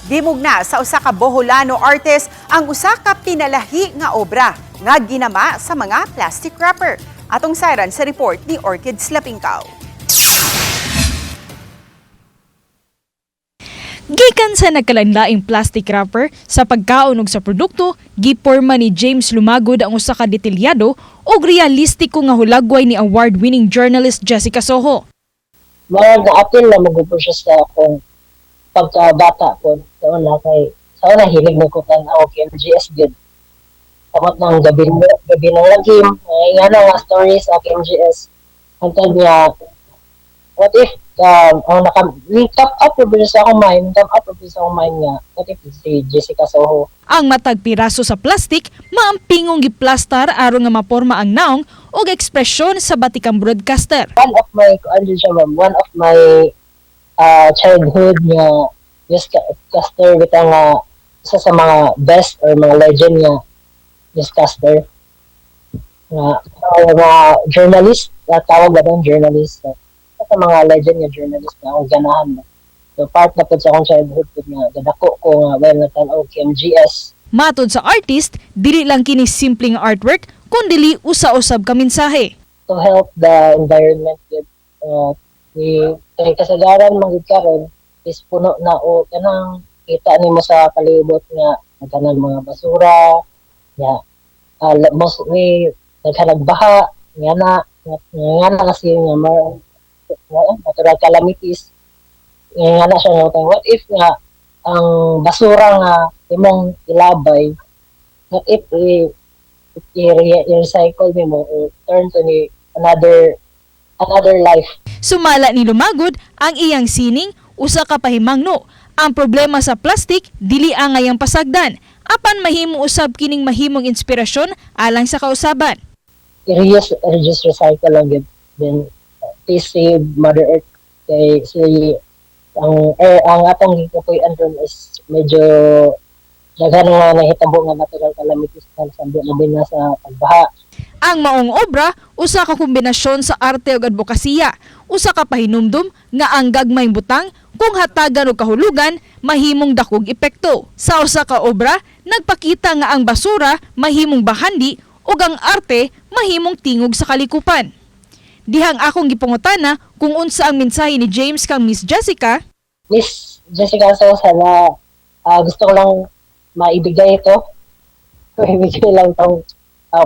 Dimugna sa usa ka Boholano artist ang usa ka pinalahi nga obra nga ginama sa mga plastic wrapper. Atong sayran sa report ni Orchid Slapingkaw. Gikan sa nagkalain-laing plastic wrapper sa pagkaon ug sa produkto, giporma ni James Lumagod ang usa ka detalyado ug realistiko nga hulagway ni award-winning journalist Jessica Soho. Mga na-apil na mag-upos siya sa akong pagkabata ko. Sa una hilig na ko kan ako KMGS good. Tapos ng gabi ng lagim, nga nga stories sa KMGS. Hantad niya, what if ang top up sa akong mind nga, what if si Jessica Soho. Ang matag piraso sa plastic maampingong giplastar aron nga maporma ang naong ug ekspresyon sa batikang broadcaster. One of my childhood nga newscaster bitaw nga isa sa mga best or mga legend nga newscaster nga journalist, tawag ba ng journalist sa mga legend nga journalist na akong ganahan na. So part na po sa akong childhood nga gadako ko nga well natanaw KMGS. Matod sa artist, dili lang kini simpleng artwork kundi usa-usab ka mensahe. To help the environment with kay kasagaran magid karon is puno na o kanang kita nimo sa palibot nga kanang mga basura nga mostly naghanagbaha nga na kasi nga natural calamities nga na siya nga what if nga ang basura nga imong ilabay what if i-recycle nimo or turn to another life. Sumala ni Lumagod ang iyang sining usa ka pahimangno. Ang problema sa plastic dili ang ngayang pasagdan apan mahimo usab kining mahimong inspirasyon alang sa kausaban. I-reuse recycle lang yun. Then please save Mother Earth kay ang atong gikapuy-an ron is medyo daghan nga nahitabo nga natural calamities sa na sa pagbaha. Ang maong obra usa ka kombinasyon sa arte ug advokasya, usa ka pahinumdum nga ang gagmayng butang kung hatagan og kahulugan mahimong dakog epekto. Sa usa ka obra nagpakita nga ang basura mahimong bahandi ug ang arte mahimong tingog sa kalikupan. Dihang akong gipangutana kung unsa ang mensahe ni James kang Miss Jessica. Miss Jessica, so sana gusto ko lang maibigay ito. Maibigay lang tong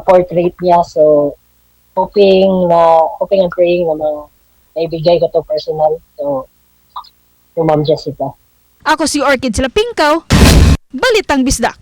portrait niya. So, hoping and praying na maibigay ko to personal. So, to Ma'am Jessica. Ako si Orchid Slapingkaw, Balitang Bisdak.